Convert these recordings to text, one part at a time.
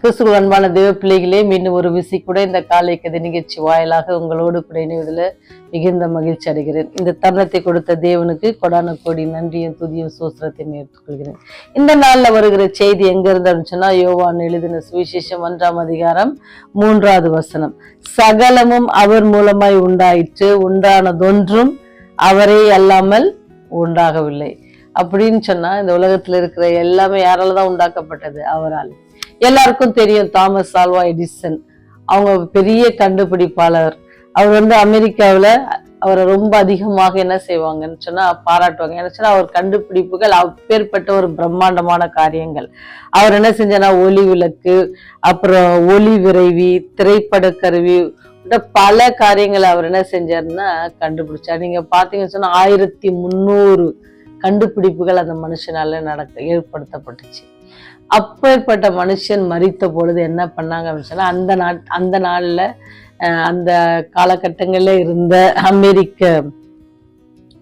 கிறிஸ்துவ அன்பான தேவ பிள்ளைகளே, மீண்டும் ஒரு விசி கூட இந்த காலை கதை நிகழ்ச்சி வாயிலாக உங்களோடு கூட இணைவதில் மிகுந்த மகிழ்ச்சி அடைகிறேன். இந்த தருணத்தை கொடுத்த தேவனுக்கு கொடான கோடி நன்றியும் துதியும் சோஸ்திரத்தையும் ஏற்றுக்கொள்கிறேன். இந்த நாள்ல வருகிற செய்தி எங்க இருந்து சொன்னா, யோவான் எழுதின சுவிசேஷம் 1ஆம் அதிகாரம் 3வது வசனம். சகலமும் அவர் மூலமாய் உண்டாயிற்று, உண்டானதொன்றும் அவரே அல்லாமல் உண்டாகவில்லை. அப்படின்னு சொன்னா, இந்த உலகத்துல இருக்கிற எல்லாமே யாராலதான் உண்டாக்கப்பட்டது? அவரால். எல்லாருக்கும் தெரியும் தாமஸ் ஆல்வா எடிசன், அவங்க பெரிய கண்டுபிடிப்பாளர். அவர் அமெரிக்காவில் அவரை ரொம்ப அதிகமாக என்ன செய்வாங்கன்னு சொன்னா பாராட்டுவாங்க. என்ன சொன்னா, அவர் கண்டுபிடிப்புகள் அப்பேற்பட்ட ஒரு பிரம்மாண்டமான காரியங்கள். அவர் என்ன செஞ்சார்னா, ஒளி விளக்கு, அப்புறம் ஒளி விரைவி, திரைப்பட கருவி, பல காரியங்களை அவர் என்ன செஞ்சாருன்னா கண்டுபிடிச்சார். நீங்க பாத்தீங்கன்னு சொன்னா 1300 கண்டுபிடிப்புகள் அந்த மனுஷனால ஏற்படுத்தப்பட்டுச்சு. அப்பேற்பட்ட மனுஷன் மரித்த பொழுது என்ன பண்ணாங்க அப்படின்னு சொன்னா, அந்த நாள்ல அந்த காலகட்டங்கள்ல இருந்த அமெரிக்க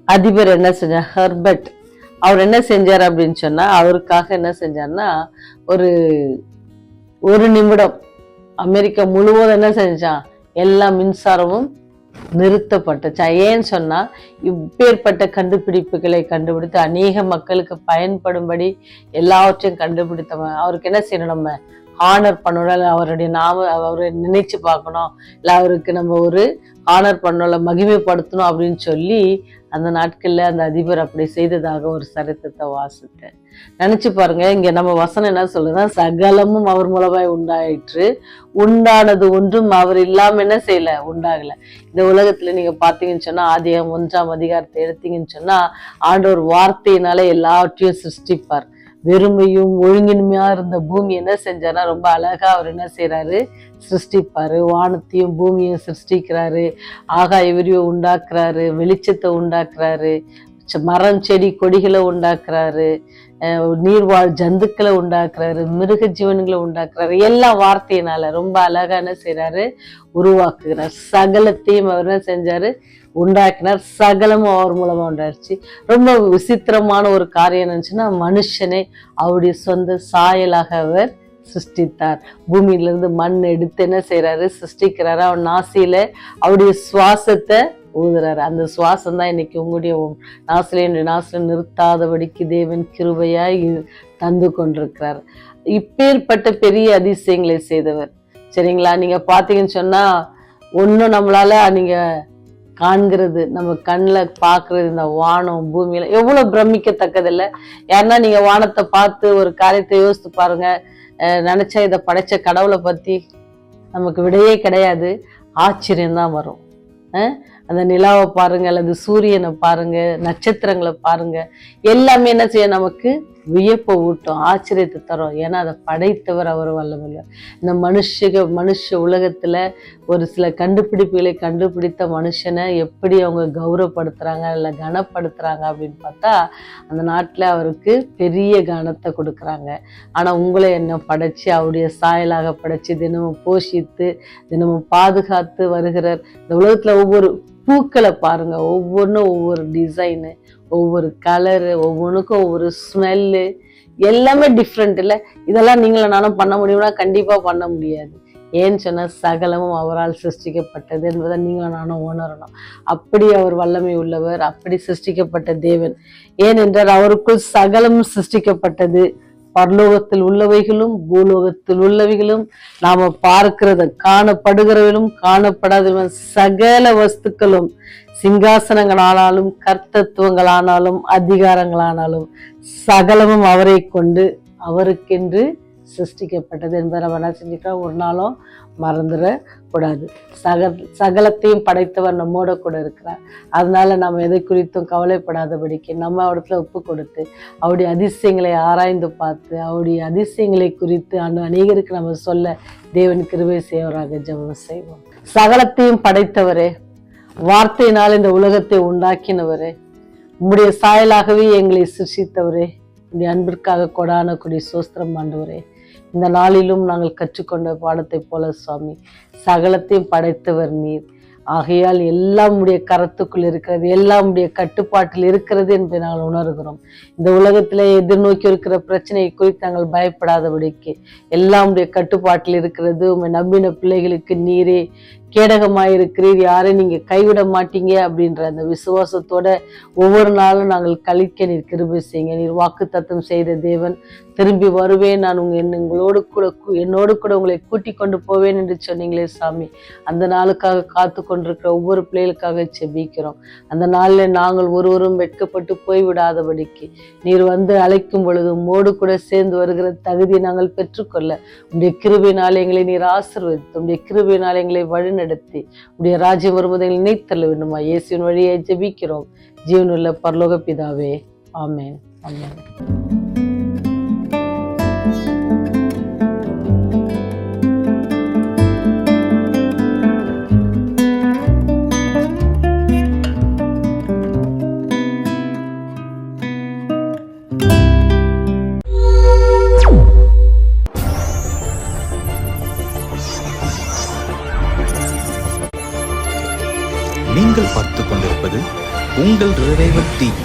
அதிபர் என்ன செஞ்சார், ஹெர்பர்ட், அவர் என்ன செஞ்சார் அப்படின்னு சொன்னா, அவருக்காக என்ன செஞ்சார்னா, ஒரு நிமிடம் அமெரிக்கா முழுவதும் என்ன செஞ்சான், எல்லா மின்சாரமும் நிறுத்தப்பட்டுச்சா. ஏன்னு சொன்னா, இப்பேற்பட்ட கண்டுபிடிப்புகளை கண்டுபிடித்து அநேக மக்களுக்கு பயன்படும்படி எல்லாவற்றையும் கண்டுபிடித்தவன். அவருக்கு என்ன செய்யணும், நம்ம ஆனர் பண்ணணும், அவருடைய அவரை நினைச்சு பார்க்கணும், இல்ல அவருக்கு நம்ம ஒரு ஆனர் பண்ணணும், மகிமைப்படுத்தணும் அப்படின்னு சொல்லி அந்த நாட்கள்ல அந்த அதிபர் அப்படி செய்ததாக ஒரு சரித்திரத்தை வாசித்தேன். நினைச்சு பாருங்க, இங்க நம்ம வசனம் என்ன சொல்லுதுன்னா, சகலமும் அவர் மூலமாய் உண்டாயிற்று, உண்டானது ஒன்றும் அவர் இல்லாம என்ன செய்யல, உண்டாகல. இந்த உலகத்துல நீங்க பாத்தீங்கன்னு சொன்னா, ஆதியாகமம் 1ஆம் அதிகாரத்தை எடுத்தீங்கன்னு சொன்னா, ஆண்டவர் வார்த்தையினால எல்லாவற்றையும் சிருஷ்டிப்பார். வெறுமையும் ஒழுங்கின்மையா இருந்த பூமி என்ன செஞ்சாரா, ரொம்ப அழகா அவர் என்ன செய்யறாரு, சிருஷ்டிப்பாரு. வானத்தையும் பூமியும் சிருஷ்டிக்கிறாரு, ஆகாய விரிவை உண்டாக்குறாரு, வெளிச்சத்தை உண்டாக்குறாரு, மரம் செடி கொடிகளை உண்டாக்குறாரு, நீர்வாழ் ஜந்துக்களை உண்டாக்குறாரு, மிருக ஜீவன்களை உண்டாக்குறாரு. எல்லா வார்த்தையினால ரொம்ப அழகா என்ன செய்யறாரு, உருவாக்குகிறார். சகலத்தையும் அவர் என்ன செஞ்சாரு, உண்டாக்கினார். சகலமும் அவர் மூலமா உண்டாச்சு. ரொம்ப விசித்திரமான ஒரு காரியம் என்னச்சுன்னா, மனுஷனை அவருடைய சொந்த சாயலாக அவர் சிருஷ்டித்தார். பூமியிலிருந்து மண் எடுத்து என்ன செய்யறாரு, சிருஷ்டிக்கிறாரு. அவன் நாசியில அவருடைய சுவாசத்தை ஊதுறாரு. அந்த சுவாசம் தான் இன்னைக்கு உங்களுடைய நாசில நிறுத்தாதபடிக்கு தேவன் கிருபையாய் தந்து கொண்டிருக்கிறார். இப்பேற்பட்ட பெரிய அதிசயங்களை செய்தவர். சரிங்களா? நீங்க பாத்தீங்கன்னு சொன்னா, ஒன்னும் நம்மளால நீங்க காண்கிறது, நம்ம கண்ணில் பார்க்கறது, இந்த வானம் பூமியில எவ்வளவு பிரமிக்கத்தக்கதில்ல. யாருன்னா நீங்க வானத்தை பார்த்து ஒரு காரியத்தை யோசித்து பாருங்க, நினைச்சா இதை படைச்ச கடவுளை பத்தி நமக்கு விடையே கிடையாது, ஆச்சரியம்தான் வரும். அந்த நிலாவை பாருங்க, அல்லது சூரியனை பாருங்க, நட்சத்திரங்களை பாருங்க, எல்லாமே என்ன செய்ய, நமக்கு வியப்பை ஊட்டும், ஆச்சரியத்தை தரும். ஏன்னா அதை படைத்தவர் அவர் வல்லமில்லை. இந்த மனுஷ உலகத்துல ஒரு சில கண்டுபிடிப்புகளை கண்டுபிடித்த மனுஷனை எப்படி அவங்க கௌரவப்படுத்துறாங்க, இல்லை கனப்படுத்துறாங்க அப்படின்னு பார்த்தா, அந்த நாட்டுல அவருக்கு பெரிய கனத்தை கொடுக்குறாங்க. ஆனா உங்களை என்ன படைச்சு அவருடைய சாயலாக படைச்சு தினமும் போஷித்து தினமும் பாதுகாத்து வருகிறார். இந்த உலகத்துல ஒவ்வொரு பூக்களை பாருங்க, ஒவ்வொன்றும் ஒவ்வொரு டிசைனு, ஒவ்வொரு கலரு, ஒவ்வொன்றுக்கும் ஒவ்வொரு ஸ்மெல்லு, எல்லாமே டிஃப்ரெண்ட் இல்லை? இதெல்லாம் நீங்களும் நானும் பண்ண முடியும்னா கண்டிப்பா பண்ண முடியாது. ஏன்னு சொன்னா, சகலமும் அவரால் சிருஷ்டிக்கப்பட்டது என்பதை நீங்களும் நானும் உணரணும். அப்படி அவர் வல்லமை உள்ளவர், அப்படி சிருஷ்டிக்கப்பட்ட தேவன். ஏனென்றால் அவருக்குள் சகலமும் சிருஷ்டிக்கப்பட்டது. பரலோகத்தில் உள்ளவைகளும் பூலோகத்தில் உள்ளவைகளும், நாம பார்க்கிறது காணப்படுகிறவர்களும் காணப்படாத சகல வஸ்துக்களும், சிங்காசனங்களானாலும் கர்த்தத்துவங்களானாலும் அதிகாரங்களானாலும் சகலமும் அவரை கொண்டு அவருக்கென்று சிருஷ்டிக்கப்பட்டது என்பதை நம்ம என்ன செஞ்சுக்கலாம், ஒரு நாளும் மறந்துடக்கூடாது. சகலத்தையும் படைத்தவர் நம்மோட கூட இருக்கிறார். அதனால நம்ம எதை குறித்தும் கவலைப்படாதபடிக்கு நம்ம இடத்துல ஒப்பு கொடுத்து அவருடைய அதிசயங்களை ஆராய்ந்து பார்த்து அவருடைய அதிசயங்களை குறித்து அநேகருக்கு நம்ம சொல்ல தேவன் கிருபை செய்வராக ஜெபம் செய்வோம். சகலத்தையும் படைத்தவரே, வார்த்தையினால் இந்த உலகத்தை உண்டாக்கினவரே, உம்முடைய சாயலாகவே எங்களை சிருஷ்டித்தவரே, இந்த அன்பிற்காக கொடான கொடி சோஸ்திரம் ஆண்டவரே. இந்த நாளிலும் நாங்கள் கற்றுக்கொண்ட பாடத்தை போல சுவாமி, சகலத்தையும் படைத்தவர் நீர். ஆகையால் எல்லாம் உடைய கரத்துக்குள் இருக்கிறது, எல்லாம் உடைய கட்டுப்பாட்டில் இருக்கிறது என்பதை நாங்கள் உணர்கிறோம். இந்த உலகத்திலே எதிர்நோக்கி இருக்கிற பிரச்சனையை குறித்து நாங்கள் பயப்படாதபடிக்கு எல்லாம் உடைய கட்டுப்பாட்டில் இருக்கிறது. உண்மை நம்பின பிள்ளைகளுக்கு நீரே கேடகமாயிருக்கிறீர், யாரை நீங்க கைவிட மாட்டீங்க அப்படின்ற அந்த விசுவாசத்தோட ஒவ்வொரு நாளும் நாங்கள் கழிக்க நீர் கிருபை செய்யுங்க. நீர் வாக்கு தத்தம் செய்த தேவன், திரும்பி வருவேன், நான் என்னோடு கூட உங்களை கூட்டி கொண்டு போவேன் என்று சொன்னீங்களே சாமி. அந்த நாளுக்காக காத்து கொண்டிருக்கிற ஒவ்வொரு பிள்ளைகளுக்காக செபிக்கிறோம். அந்த நாளில் நாங்கள் ஒருவரும் வெட்கப்பட்டு போய்விடாதபடிக்கு நீர் வந்து அழைக்கும் பொழுது உம்மோடு கூட சேர்ந்து வருகிற தகுதியை நாங்கள் பெற்றுக்கொள்ள உடைய கிருபையினால் எங்களை நீர் ஆசீர்வதித்து, உடைய கிருபையினால் எங்களை வழிநடத்தி உடைய ராஜ்யம் வருவதை நினைத்தள்ள வேண்டுமா. இயேசுவின் வழியை ஜெபிக்கிறோம் ஜீவனுள்ள பரலோக பிதாவே, ஆமென். ஆமென். நீங்கள் பார்த்துக் கொண்டிருப்பது உங்கள் ரிவைவல் டிவி.